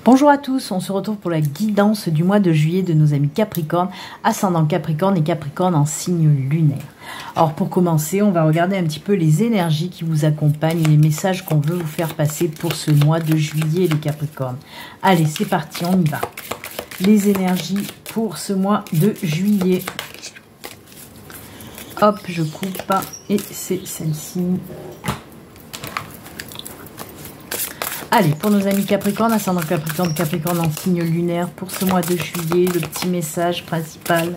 Bonjour à tous, on se retrouve pour la guidance du mois de juillet de nos amis Capricorne, ascendant Capricorne et Capricorne en signe lunaire. Alors pour commencer, on va regarder un petit peu les énergies qui vous accompagnent et les messages qu'on veut vous faire passer pour ce mois de juillet les Capricornes. Allez, c'est parti, on y va. Les énergies pour ce mois de juillet. Hop, je coupe et c'est celle-ci. Allez, pour nos amis Capricorne, ascendant Capricorne, Capricorne en signe lunaire, pour ce mois de juillet, le petit message principal.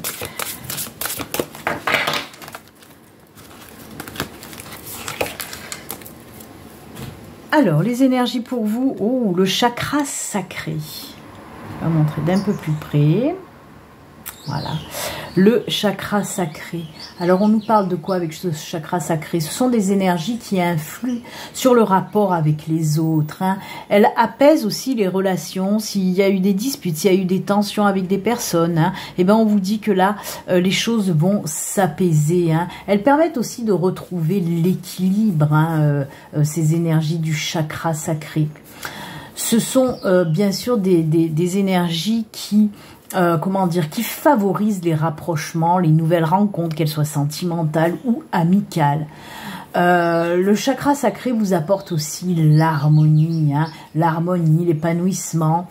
Alors, les énergies pour vous, oh, le chakra sacré. Je vais vous montrer d'un peu plus près. Voilà, le chakra sacré. Alors, on nous parle de quoi avec ce chakra sacré? Ce sont des énergies qui influent sur le rapport avec les autres. Hein. Elles apaisent aussi les relations. S'il y a eu des disputes, s'il y a eu des tensions avec des personnes, hein, et ben on vous dit que là, les choses vont s'apaiser. Hein. Elles permettent aussi de retrouver l'équilibre, hein, ces énergies du chakra sacré. Ce sont bien sûr des énergies qui... comment dire, qui favorise les rapprochements, les nouvelles rencontres, qu'elles soient sentimentales ou amicales. Le chakra sacré vous apporte aussi l'harmonie, hein, l'harmonie, l'épanouissement.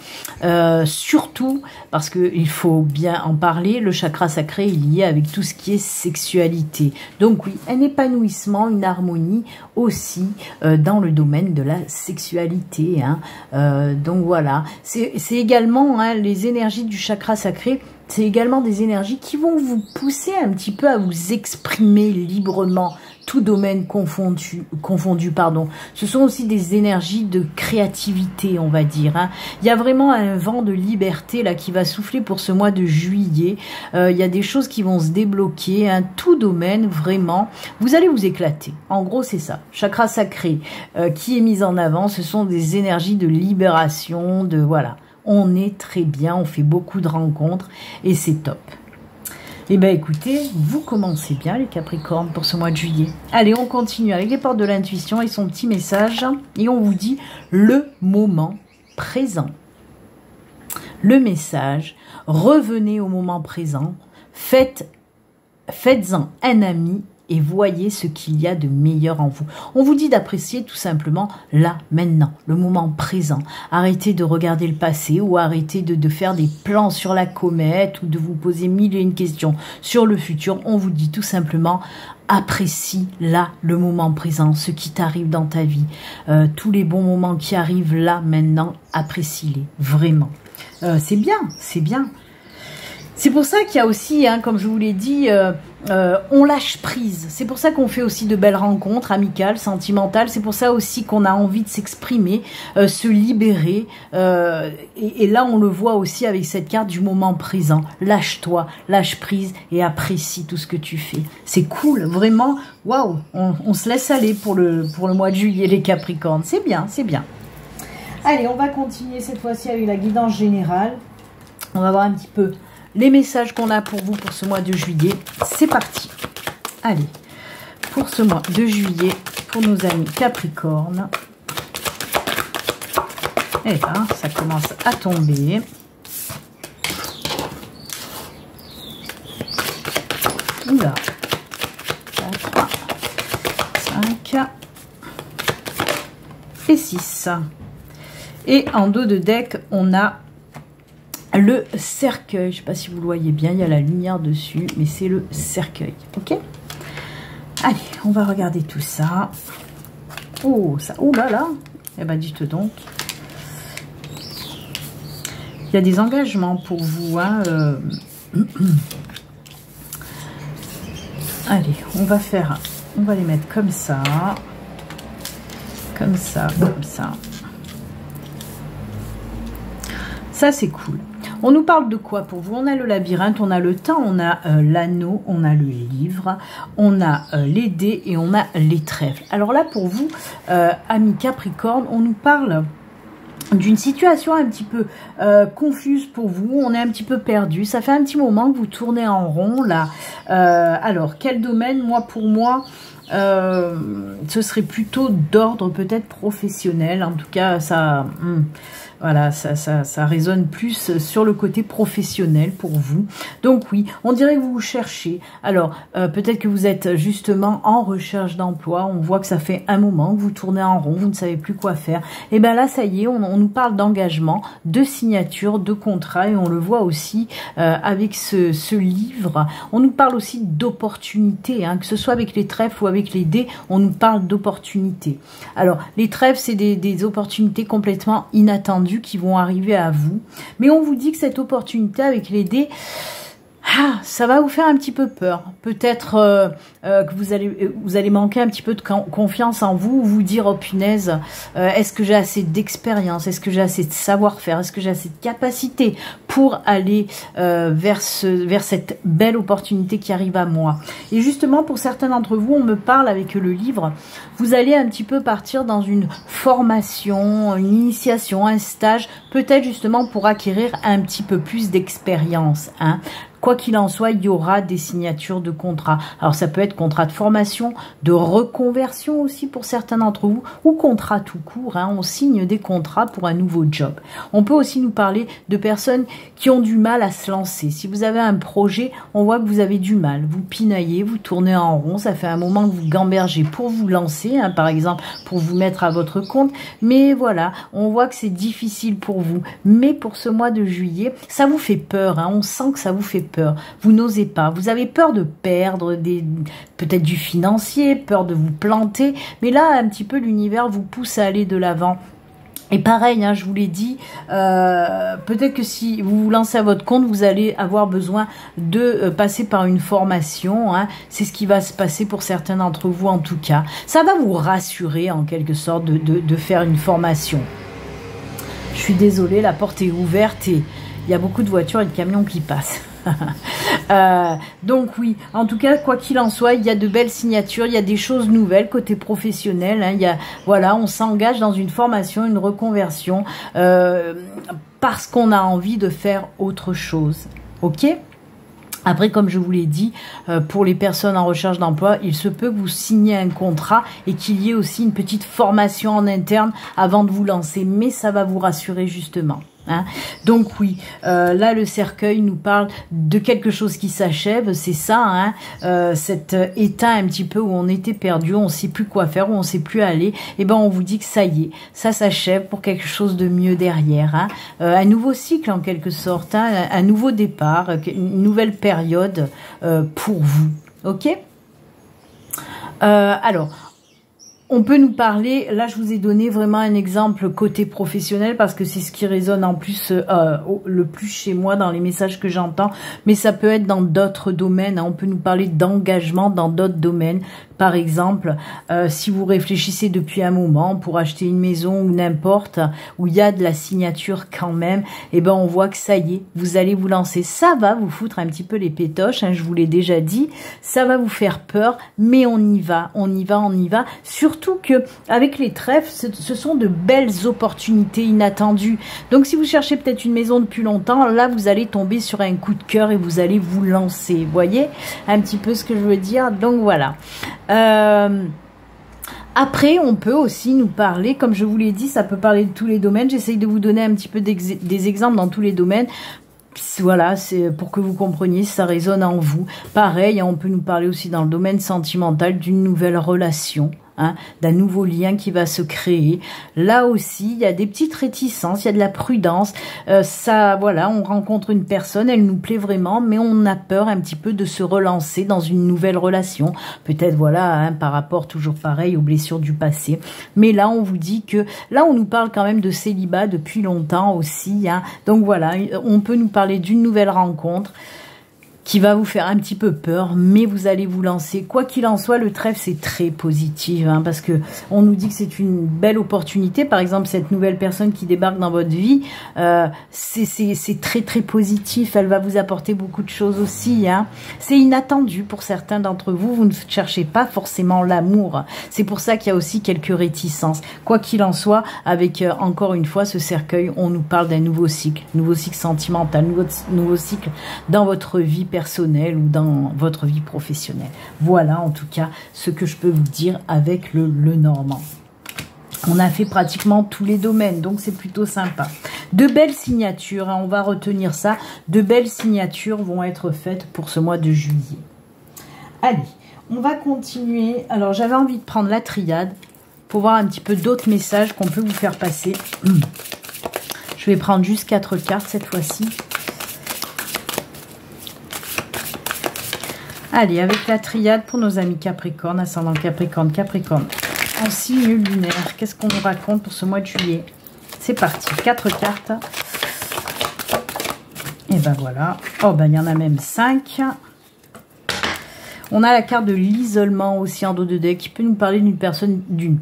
Surtout, parce qu'il faut bien en parler, le chakra sacré est lié avec tout ce qui est sexualité. Donc oui, un épanouissement, une harmonie aussi dans le domaine de la sexualité. Hein. Donc voilà, c'est également hein, les énergies du chakra sacré. C'est également des énergies qui vont vous pousser un petit peu à vous exprimer librement, tout domaine confondu, pardon. Ce sont aussi des énergies de créativité, on va dire. Hein. Il y a vraiment un vent de liberté là qui va souffler pour ce mois de juillet. Il y a des choses qui vont se débloquer, hein, tout domaine, vraiment. Vous allez vous éclater. En gros, c'est ça. Chakra sacré qui est mis en avant, ce sont des énergies de libération, de voilà. On est très bien, on fait beaucoup de rencontres et c'est top. Eh bien écoutez, vous commencez bien les Capricornes pour ce mois de juillet. Allez, on continue avec les portes de l'intuition et son petit message. Et on vous dit le moment présent. Le message, revenez au moment présent, faites-en un ami et voyez ce qu'il y a de meilleur en vous. On vous dit d'apprécier tout simplement là, maintenant, le moment présent. Arrêtez de regarder le passé ou arrêtez de faire des plans sur la comète ou de vous poser mille et une questions sur le futur. On vous dit tout simplement apprécie là, le moment présent, ce qui t'arrive dans ta vie. Tous les bons moments qui arrivent là, maintenant, apprécie-les, vraiment. C'est bien, c'est bien. C'est pour ça qu'il y a aussi, hein, comme je vous l'ai dit, on lâche prise. C'est pour ça qu'on fait aussi de belles rencontres amicales, sentimentales. C'est pour ça aussi qu'on a envie de s'exprimer, se libérer. Et là, on le voit aussi avec cette carte du moment présent. Lâche-toi, lâche prise et apprécie tout ce que tu fais. C'est cool, vraiment. Waouh, on se laisse aller pour le mois de juillet, les Capricornes. C'est bien, c'est bien. Allez, on va continuer cette fois-ci avec la guidance générale. On va voir un petit peu les messages qu'on a pour vous pour ce mois de juillet. C'est parti. Allez, pour ce mois de juillet, pour nos amis Capricorne. Et là, ça commence à tomber. Oula. 3, 5 et 6. Et en dos de deck, on a le cercueil. Je ne sais pas si vous le voyez bien, il y a la lumière dessus, mais c'est le cercueil. Ok? Allez, on va regarder tout ça. Oh, ça, oh là là. Eh ben, dites donc. Il y a des engagements pour vous. Hein, Allez, on va les mettre comme ça. Comme ça, comme ça. Ça, c'est cool. On nous parle de quoi pour vous? On a le labyrinthe, on a le temps, on a l'anneau, on a le livre, on a les dés et on a les trèfles. Alors là, pour vous, amis Capricorne, on nous parle d'une situation un petit peu confuse pour vous. On est un petit peu perdu. Ça fait un petit moment que vous tournez en rond là. Alors, quel domaine? Moi, pour moi... ce serait plutôt d'ordre peut-être professionnel. En tout cas, ça... Voilà, ça résonne plus sur le côté professionnel pour vous. Donc oui, on dirait que vous cherchez. Alors, peut-être que vous êtes justement en recherche d'emploi. On voit que ça fait un moment que vous tournez en rond, vous ne savez plus quoi faire. Et bien là, ça y est, on nous parle d'engagement, de signature, de contrat. Et on le voit aussi avec ce livre. On nous parle aussi d'opportunités, hein, que ce soit avec les trèfles ou avec les dés, on nous parle d'opportunités. Alors, les trèfles, c'est des opportunités complètement inattendues qui vont arriver à vous. Mais on vous dit que cette opportunité avec les dés, ça va vous faire un petit peu peur. Peut-être que vous allez manquer un petit peu de confiance en vous, vous dire, oh punaise, est-ce que j'ai assez d'expérience, est-ce que j'ai assez de savoir-faire, est-ce que j'ai assez de capacité pour aller vers cette belle opportunité qui arrive à moi. Et justement, pour certains d'entre vous, on me parle avec le livre, vous allez un petit peu partir dans une formation, une initiation, un stage, peut-être justement pour acquérir un petit peu plus d'expérience, hein. Quoi qu'il en soit, il y aura des signatures de contrats. Alors ça peut être contrat de formation, de reconversion aussi pour certains d'entre vous, ou contrat tout court, hein, on signe des contrats pour un nouveau job. On peut aussi nous parler de personnes qui ont du mal à se lancer. Si vous avez un projet, on voit que vous avez du mal, vous pinaillez, vous tournez en rond, ça fait un moment que vous gambergez pour vous lancer, hein, par exemple pour vous mettre à votre compte, mais voilà, on voit que c'est difficile pour vous. Mais pour ce mois de juillet, ça vous fait peur, hein, on sent que ça vous fait peur. Vous n'osez pas, vous avez peur de perdre peut-être du financier, peur de vous planter, mais là un petit peu l'univers vous pousse à aller de l'avant. Et pareil, hein, je vous l'ai dit, peut-être que si vous vous lancez à votre compte, vous allez avoir besoin de passer par une formation, hein. C'est ce qui va se passer pour certains d'entre vous en tout cas. Ça va vous rassurer en quelque sorte de faire une formation. Je suis désolée, la porte est ouverte et il y a beaucoup de voitures et de camions qui passent. Donc oui, en tout cas, quoi qu'il en soit, il y a de belles signatures, il y a des choses nouvelles côté professionnel, hein, voilà, on s'engage dans une formation, une reconversion, parce qu'on a envie de faire autre chose, ok ? Après, comme je vous l'ai dit, pour les personnes en recherche d'emploi, il se peut que vous signiez un contrat et qu'il y ait aussi une petite formation en interne avant de vous lancer, mais ça va vous rassurer justement. Hein. Donc oui, là le cercueil nous parle de quelque chose qui s'achève, c'est ça, hein, cet état un petit peu où on était perdu, on ne sait plus quoi faire, où on ne sait plus aller, et ben on vous dit que ça y est, ça s'achève pour quelque chose de mieux derrière, hein, un nouveau cycle en quelque sorte, hein, un nouveau départ, une nouvelle période pour vous, ok. Alors, on peut nous parler, là je vous ai donné vraiment un exemple côté professionnel parce que c'est ce qui résonne en plus le plus chez moi dans les messages que j'entends, mais ça peut être dans d'autres domaines, hein. On peut nous parler d'engagement dans d'autres domaines. Par exemple, si vous réfléchissez depuis un moment pour acheter une maison ou n'importe, où il y a de la signature quand même, et ben on voit que ça y est, vous allez vous lancer. Ça va vous foutre un petit peu les pétoches, hein, je vous l'ai déjà dit, ça va vous faire peur, mais on y va, on y va, on y va. Surtout que avec les trèfles, ce sont de belles opportunités inattendues. Donc si vous cherchez peut-être une maison depuis longtemps, là vous allez tomber sur un coup de cœur et vous allez vous lancer. Vous voyez un petit peu ce que je veux dire? Donc voilà. Après, on peut aussi nous parler, comme je vous l'ai dit, ça peut parler de tous les domaines. J'essaye de vous donner un petit peu des exemples dans tous les domaines. Voilà, c'est pour que vous compreniez si ça résonne en vous. Pareil, on peut nous parler aussi dans le domaine sentimental d'une nouvelle relation. Hein, d'un nouveau lien qui va se créer. Là aussi, il y a des petites réticences, il y a de la prudence. Ça, voilà, on rencontre une personne, elle nous plaît vraiment, mais on a peur un petit peu de se relancer dans une nouvelle relation. Peut-être, voilà, hein, par rapport toujours pareil aux blessures du passé. Mais là, on vous dit que, là, on nous parle quand même de célibat depuis longtemps aussi. Hein. Donc voilà, on peut nous parler d'une nouvelle rencontre qui va vous faire un petit peu peur, mais vous allez vous lancer. Quoi qu'il en soit, le trèfle, c'est très positif, hein, parce que on nous dit que c'est une belle opportunité. Par exemple, cette nouvelle personne qui débarque dans votre vie, c'est très, très positif. Elle va vous apporter beaucoup de choses aussi. Hein. C'est inattendu pour certains d'entre vous. Vous ne cherchez pas forcément l'amour. C'est pour ça qu'il y a aussi quelques réticences. Quoi qu'il en soit, avec, encore une fois, ce cercueil, on nous parle d'un nouveau cycle sentimental, nouveau cycle dans votre vie personnelle ou dans votre vie professionnelle. Voilà en tout cas ce que je peux vous dire avec le Normand. On a fait pratiquement tous les domaines, donc c'est plutôt sympa. De belles signatures, hein, on va retenir ça. De belles signatures vont être faites pour ce mois de juillet. Allez, on va continuer. Alors, j'avais envie de prendre la triade pour voir un petit peu d'autres messages qu'on peut vous faire passer. Je vais prendre juste 4 cartes cette fois-ci. Allez, avec la triade pour nos amis Capricorne, ascendant Capricorne, Capricorne. En signe lunaire, qu'est-ce qu'on nous raconte pour ce mois de juillet? C'est parti, 4 cartes. Et ben voilà. Oh ben il y en a même 5. On a la carte de l'isolement aussi en dos de deck qui peut nous parler d'une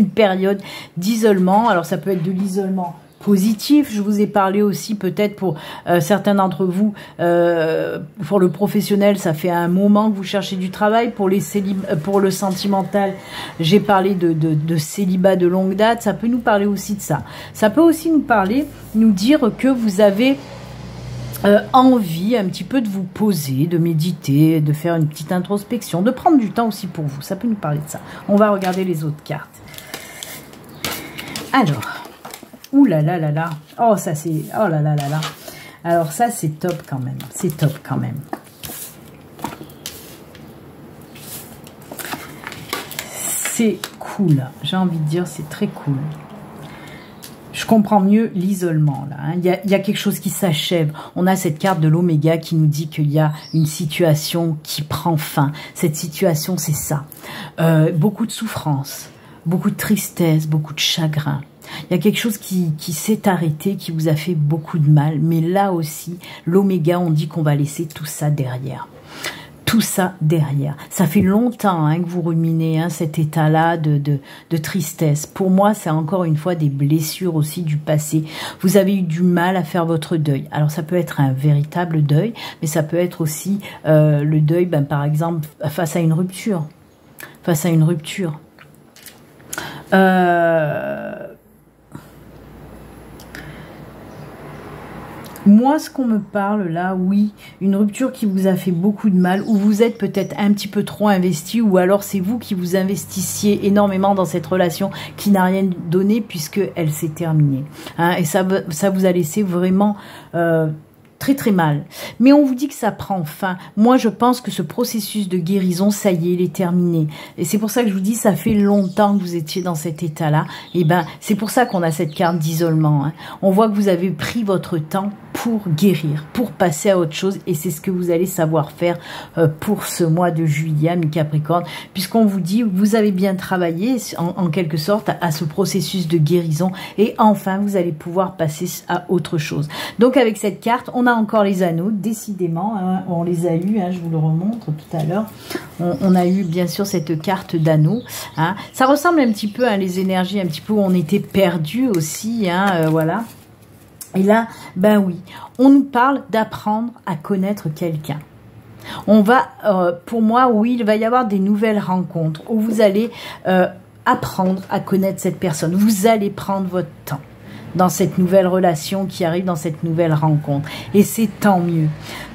période d'isolement. Alors ça peut être de l'isolement positif. Je vous ai parlé aussi peut-être pour certains d'entre vous, pour le professionnel, ça fait un moment que vous cherchez du travail. Pour le sentimental, j'ai parlé de célibat de longue date. Ça peut nous parler aussi de ça. Ça peut aussi nous dire que vous avez envie un petit peu de vous poser, de méditer, de faire une petite introspection, de prendre du temps aussi pour vous. Ça peut nous parler de ça. On va regarder les autres cartes. Alors, ouh là là là là. Oh, ça c'est... Oh là là là là. Alors ça, c'est top quand même. C'est top quand même. C'est cool. J'ai envie de dire, c'est très cool. Je comprends mieux l'isolement là. Hein. Il y a quelque chose qui s'achève. On a cette carte de l'Oméga qui nous dit qu'il y a une situation qui prend fin. Cette situation, c'est ça. Beaucoup de souffrance, beaucoup de tristesse, beaucoup de chagrin. Il y a quelque chose qui s'est arrêté, qui vous a fait beaucoup de mal. Mais là aussi, l'Oméga, on dit qu'on va laisser tout ça derrière. Tout ça derrière. Ça fait longtemps hein, que vous ruminez hein, cet état-là de tristesse. Pour moi, c'est encore une fois des blessures aussi du passé. Vous avez eu du mal à faire votre deuil. Alors, ça peut être un véritable deuil, mais ça peut être aussi le deuil, ben, par exemple, face à une rupture. Face à une rupture. Moi, ce qu'on me parle là, oui, une rupture qui vous a fait beaucoup de mal, où vous êtes peut-être un petit peu trop investi, ou alors c'est vous qui vous investissiez énormément dans cette relation qui n'a rien donné puisqu'elle s'est terminée. Hein, et ça vous a laissé vraiment... très très mal. Mais on vous dit que ça prend fin. Moi, je pense que ce processus de guérison, ça y est, il est terminé. Et c'est pour ça que je vous dis, ça fait longtemps que vous étiez dans cet état-là. Et ben, c'est pour ça qu'on a cette carte d'isolement. Hein. On voit que vous avez pris votre temps pour guérir, pour passer à autre chose. Et c'est ce que vous allez savoir faire pour ce mois de juillet, mi Capricorne, puisqu'on vous dit, vous avez bien travaillé en quelque sorte à ce processus de guérison. Et enfin, vous allez pouvoir passer à autre chose. Donc, avec cette carte, on a encore les anneaux, décidément, hein, on les a eus, hein, je vous le remontre tout à l'heure. On a eu bien sûr cette carte d'anneaux. Hein. Ça ressemble un petit peu à les énergies, un petit peu où on était perdu aussi, hein, voilà. Et là, ben oui, on nous parle d'apprendre à connaître quelqu'un. On va, pour moi, oui, il va y avoir des nouvelles rencontres où vous allez apprendre à connaître cette personne. Vous allez prendre votre temps dans cette nouvelle relation qui arrive, dans cette nouvelle rencontre. Et c'est tant mieux.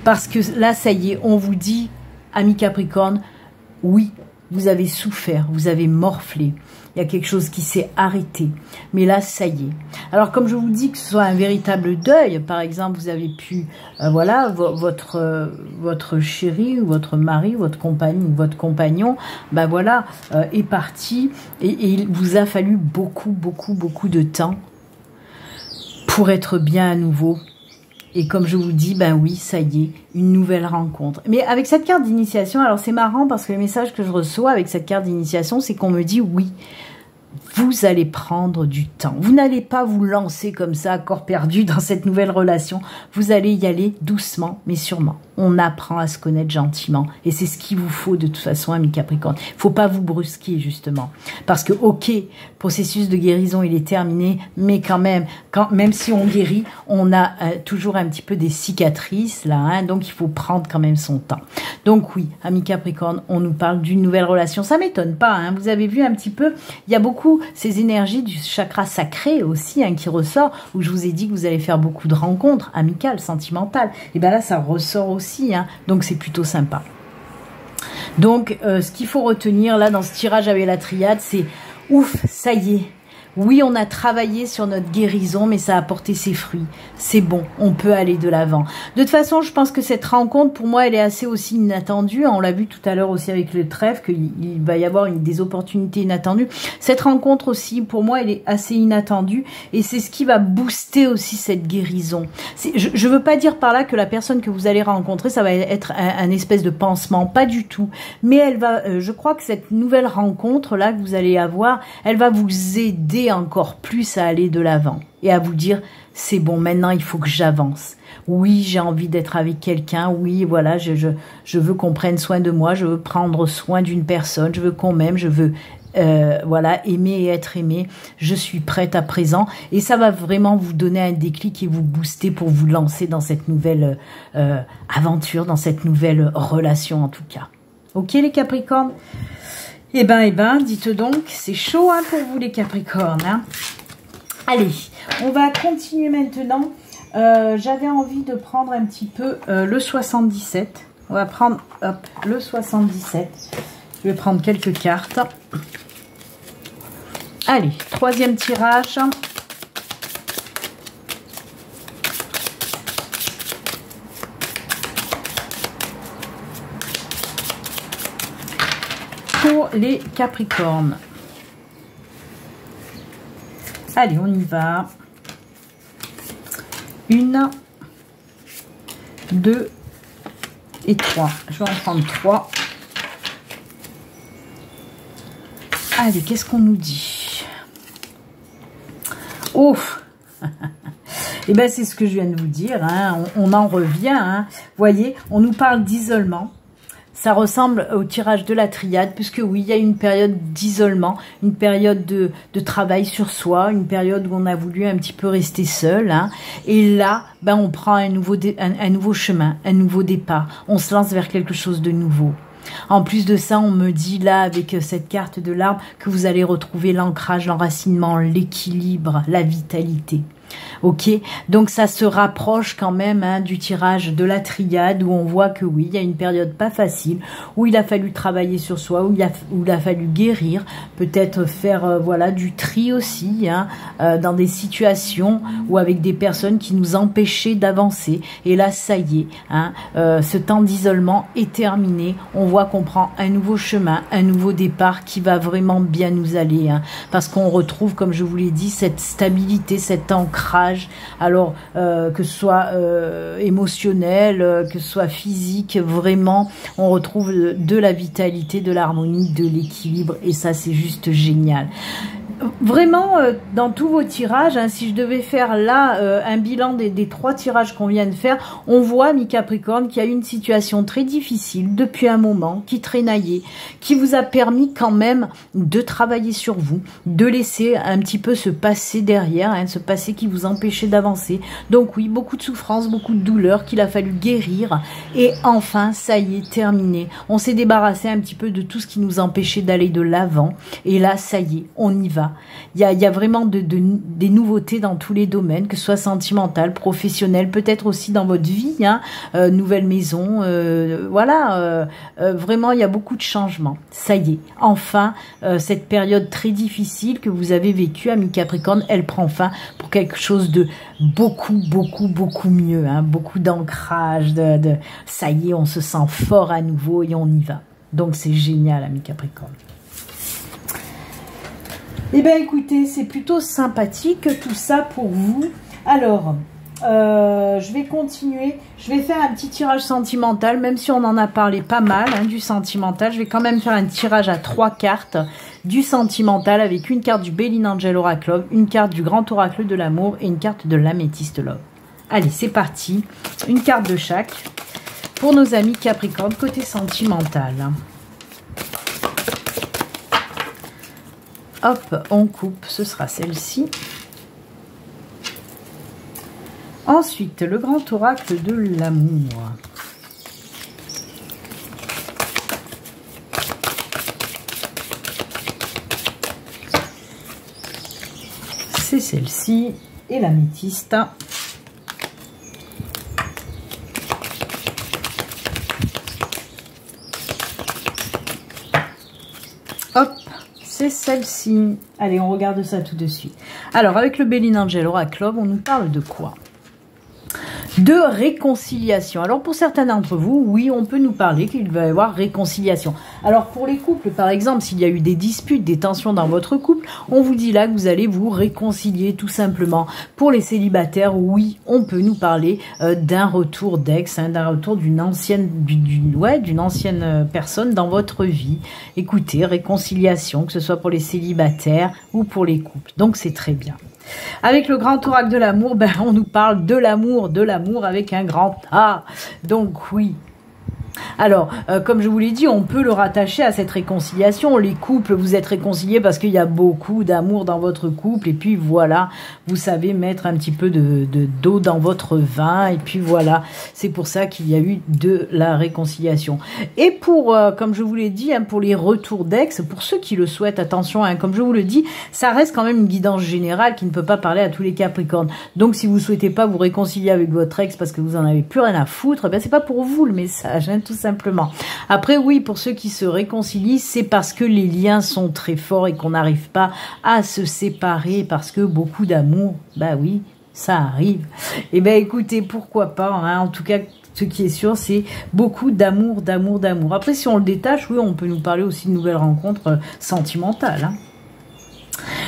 Parce que là, ça y est, on vous dit, amis Capricorne, oui, vous avez souffert, vous avez morflé. Il y a quelque chose qui s'est arrêté. Mais là, ça y est. Alors, comme je vous dis, que ce soit un véritable deuil, par exemple, vous avez pu, voilà, votre chéri, ou votre mari, votre compagne, ou votre compagnon, ben voilà, est parti. Et il vous a fallu beaucoup, beaucoup, beaucoup de temps pour être bien à nouveau. Et comme je vous dis, ben oui, ça y est, une nouvelle rencontre. Mais avec cette carte d'initiation, alors c'est marrant parce que le message que je reçois avec cette carte d'initiation, c'est qu'on me dit oui, vous allez prendre du temps. Vous n'allez pas vous lancer comme ça, à corps perdu, dans cette nouvelle relation. Vous allez y aller doucement, mais sûrement. On apprend à se connaître gentiment. Et c'est ce qu'il vous faut de toute façon, amis Capricorne. Il ne faut pas vous brusquer, justement. Parce que, ok, processus de guérison, il est terminé, mais quand même, même si on guérit, on a toujours un petit peu des cicatrices, là. Hein, donc, il faut prendre quand même son temps. Donc, oui, amis Capricorne, on nous parle d'une nouvelle relation. Ça ne m'étonne pas. Hein, vous avez vu un petit peu, il y a beaucoup ces énergies du chakra sacré aussi, hein, qui ressort, où je vous ai dit que vous allez faire beaucoup de rencontres amicales, sentimentales. Et bien là, ça ressort aussi, hein, donc c'est plutôt sympa. Donc, ce qu'il faut retenir là dans ce tirage avec la triade, c'est ouf, ça y est. Oui, on a travaillé sur notre guérison, mais ça a porté ses fruits. C'est bon, on peut aller de l'avant. De toute façon, je pense que cette rencontre, pour moi, elle est assez aussi inattendue. On l'a vu tout à l'heure aussi avec le trèfle, qu'il va y avoir des opportunités inattendues. Cette rencontre aussi, pour moi, elle est assez inattendue. Et c'est ce qui va booster aussi cette guérison. Je veux pas dire par là que la personne que vous allez rencontrer, ça va être un espèce de pansement. Pas du tout. Mais elle va, je crois que cette nouvelle rencontre-là que vous allez avoir, elle va vous aider encore plus à aller de l'avant et à vous dire c'est bon, maintenant il faut que j'avance. Oui, j'ai envie d'être avec quelqu'un, oui, voilà, je veux qu'on prenne soin de moi, je veux prendre soin d'une personne, je veux qu'on m'aime, je veux voilà, aimer et être aimé, je suis prête à présent, et ça va vraiment vous donner un déclic et vous booster pour vous lancer dans cette nouvelle aventure, dans cette nouvelle relation en tout cas. Ok les Capricornes? Eh ben, dites donc, c'est chaud hein, pour vous les Capricornes. Hein. Allez, on va continuer maintenant. J'avais envie de prendre un petit peu le 77. On va prendre hop, le 77. Je vais prendre quelques cartes. Allez, troisième tirage. Pour les Capricornes. Allez, on y va. 1, 2 et 3. Je vais en prendre 3. Allez, qu'est-ce qu'on nous dit? Oh. Et bien, c'est ce que je viens de vous dire. Hein. On en revient. Hein. Voyez, on nous parle d'isolement. Ça ressemble au tirage de la triade, puisque oui, il y a une période d'isolement, une période de travail sur soi, une période où on a voulu un petit peu rester seul. Hein, et là, ben, on prend un nouveau chemin, un nouveau départ. On se lance vers quelque chose de nouveau. En plus de ça, on me dit là, avec cette carte de l'arbre, que vous allez retrouver l'ancrage, l'enracinement, l'équilibre, la vitalité. Ok, donc ça se rapproche quand même hein, du tirage de la triade où on voit que oui, il y a une période pas facile, où il a fallu travailler sur soi, où il a fallu guérir, peut-être faire voilà du tri aussi, hein, dans des situations ou avec des personnes qui nous empêchaient d'avancer. Et là, ça y est, hein, ce temps d'isolement est terminé. On voit qu'on prend un nouveau chemin, un nouveau départ qui va vraiment bien nous aller, hein, parce qu'on retrouve, comme je vous l'ai dit, cette stabilité, cet ancrage. Alors que ce soit émotionnel, que ce soit physique, vraiment on retrouve de la vitalité, de l'harmonie, de l'équilibre et ça c'est juste génial. Vraiment, dans tous vos tirages, hein, si je devais faire là un bilan des 3 tirages qu'on vient de faire, on voit, mi Capricorne, qu'il y a eu une situation très difficile depuis un moment, qui traînaillait, qui vous a permis quand même de travailler sur vous, de laisser un petit peu ce passé derrière, hein, ce passé qui vous empêchait d'avancer. Donc oui, beaucoup de souffrance, beaucoup de douleur qu'il a fallu guérir. Et enfin, ça y est, terminé. On s'est débarrassé un petit peu de tout ce qui nous empêchait d'aller de l'avant. Et là, ça y est, on y va. Il y a vraiment des nouveautés dans tous les domaines, que ce soit sentimental, professionnel, peut-être aussi dans votre vie, hein, nouvelle maison, voilà, vraiment il y a beaucoup de changements. Ça y est, enfin, cette période très difficile que vous avez vécue, ami Capricorne, elle prend fin pour quelque chose de beaucoup mieux, hein, beaucoup d'ancrage, ça y est, on se sent fort à nouveau et on y va. Donc c'est génial, ami Capricorne. Eh bien, écoutez, c'est plutôt sympathique tout ça pour vous. Alors, je vais continuer. Je vais faire un petit tirage sentimental, même si on en a parlé pas mal, hein, du sentimental. Je vais quand même faire un tirage à 3 cartes du sentimental avec une carte du Béline Angel Oracle Love, une carte du Grand Oracle de l'amour et une carte de l'Améthyste Love. Allez, c'est parti. Une carte de chaque pour nos amis Capricorne côté sentimental. Hop, on coupe, ce sera celle-ci. Ensuite, le grand oracle de l'amour. celle-ci et l'améthyste. Hop, c'est celle-ci. Allez, on regarde ça tout de suite. Alors, avec le Béline Angel Oracle, on nous parle de quoi? De réconciliation. Alors, pour certains d'entre vous, oui, on peut nous parler qu'il va y avoir réconciliation. Alors, pour les couples, par exemple, s'il y a eu des disputes, des tensions dans votre couple, on vous dit là que vous allez vous réconcilier tout simplement. Pour les célibataires, oui, on peut nous parler d'un retour d'ex, hein, d'un retour d'une ancienne, d'une ancienne personne dans votre vie. Écoutez, réconciliation, que ce soit pour les célibataires ou pour les couples. Donc, c'est très bien. Avec le grand oracle de l'amour, ben, on nous parle de l'amour avec un grand A. Donc oui. Alors, comme je vous l'ai dit, on peut le rattacher à cette réconciliation. Les couples, vous êtes réconciliés parce qu'il y a beaucoup d'amour dans votre couple. Et puis voilà, vous savez mettre un petit peu d'eau dans votre vin. Et puis voilà, c'est pour ça qu'il y a eu de la réconciliation. Et pour, comme je vous l'ai dit, hein, pour les retours d'ex, pour ceux qui le souhaitent, attention, hein, comme je vous le dis, ça reste quand même une guidance générale qui ne peut pas parler à tous les Capricornes. Donc si vous ne souhaitez pas vous réconcilier avec votre ex parce que vous n'en avez plus rien à foutre, ben, c'est pas pour vous le message, hein, tout simplement. Après, oui, pour ceux qui se réconcilient, c'est parce que les liens sont très forts et qu'on n'arrive pas à se séparer parce que beaucoup d'amour, bah oui, ça arrive. Et ben écoutez, pourquoi pas, hein, en tout cas, ce qui est sûr, c'est beaucoup d'amour. Après, si on le détache, oui, on peut nous parler aussi de nouvelles rencontres sentimentales. Hein.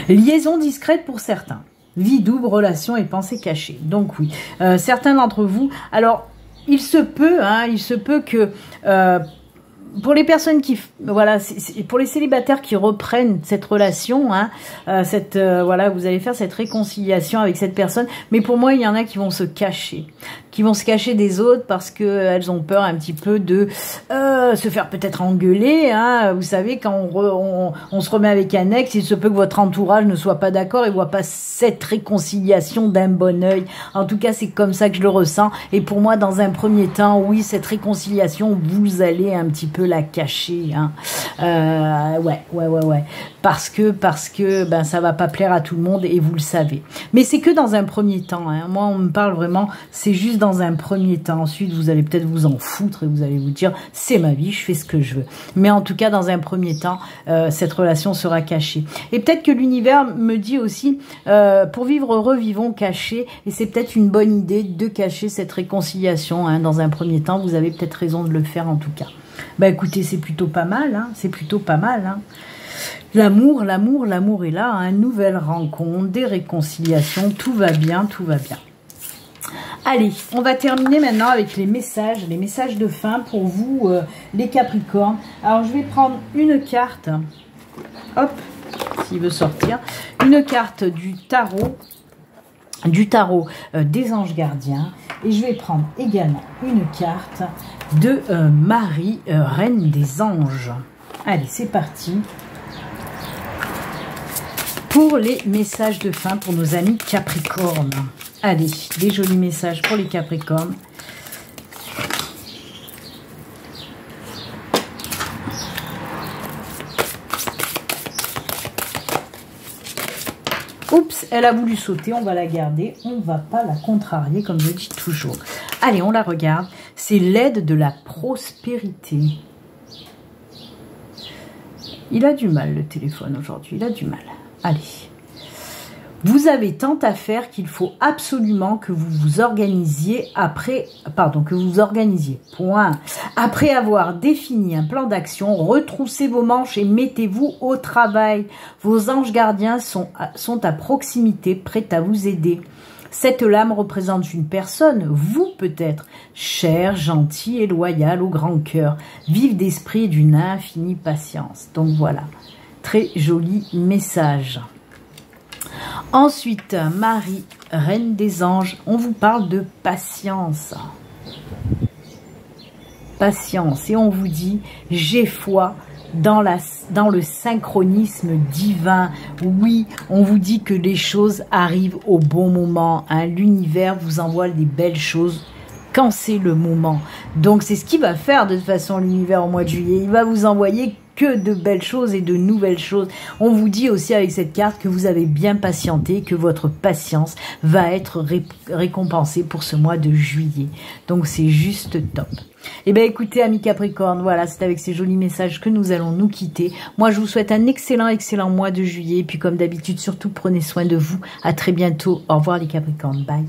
Liaison discrète pour certains. Vie double, relations et pensées cachées. Donc oui, certains d'entre vous, alors, il se peut que pour les personnes qui, voilà, pour les célibataires qui reprennent cette relation, hein, voilà, vous allez faire cette réconciliation avec cette personne. Mais pour moi, il y en a qui vont se cacher des autres parce que elles ont peur un petit peu de se faire peut-être engueuler. Hein. Vous savez, quand on se remet avec un ex, il se peut que votre entourage ne soit pas d'accord et voit pas cette réconciliation d'un bon œil. En tout cas, c'est comme ça que je le ressens. Et pour moi, dans un premier temps, oui, cette réconciliation, vous allez un petit peu la cacher. Hein. Ouais. Parce que ben, ça va pas plaire à tout le monde et vous le savez. Mais c'est que dans un premier temps. Hein. Moi, on me parle vraiment, c'est juste dans un premier temps. Ensuite, vous allez peut-être vous en foutre et vous allez vous dire, c'est ma vie, je fais ce que je veux. Mais en tout cas, dans un premier temps, cette relation sera cachée. Et peut-être que l'univers me dit aussi, pour vivre heureux, vivons cachés. Et c'est peut-être une bonne idée de cacher cette réconciliation. Hein. Dans un premier temps, vous avez peut-être raison de le faire en tout cas. Bah écoutez, c'est plutôt pas mal. Hein. C'est plutôt pas mal. Hein. L'amour est là. Hein. Nouvelle rencontre, des réconciliations, tout va bien, tout va bien. Allez, on va terminer maintenant avec les messages de fin pour vous, les Capricornes. Alors, je vais prendre une carte, hop, s'il veut sortir, une carte du tarot des anges gardiens. Et je vais prendre également une carte de Marie, reine des anges. Allez, c'est parti. Pour les messages de fin pour nos amis Capricornes. Allez, des jolis messages pour les Capricornes. Oups, elle a voulu sauter, on va la garder. On ne va pas la contrarier, comme je dis toujours. Allez, on la regarde. C'est l'aide de la prospérité. Il a du mal, le téléphone, aujourd'hui. Il a du mal. Allez. Vous avez tant à faire qu'il faut absolument que vous vous organisiez point. Après avoir défini un plan d'action, retroussez vos manches et mettez-vous au travail. Vos anges gardiens sont à proximité, prêts à vous aider. Cette lame représente une personne, vous peut-être, chère, gentille et loyale au grand cœur, vive d'esprit et d'une infinie patience. Donc voilà, très joli message. Ensuite, Marie, reine des anges, on vous parle de patience. Patience. Et on vous dit, j'ai foi dans le synchronisme divin. Oui, on vous dit que les choses arrivent au bon moment. Hein. L'univers vous envoie des belles choses quand c'est le moment. Donc, c'est ce qu'il va faire de toute façon l'univers au mois de juillet. Il va vous envoyer que de belles choses et de nouvelles choses. On vous dit aussi avec cette carte que vous avez bien patienté, que votre patience va être récompensée pour ce mois de juillet. Donc c'est juste top. Eh bien écoutez amis Capricorne, voilà, c'est avec ces jolis messages que nous allons nous quitter. Moi je vous souhaite un excellent mois de juillet. Et puis comme d'habitude, surtout prenez soin de vous. À très bientôt. Au revoir les Capricornes. Bye.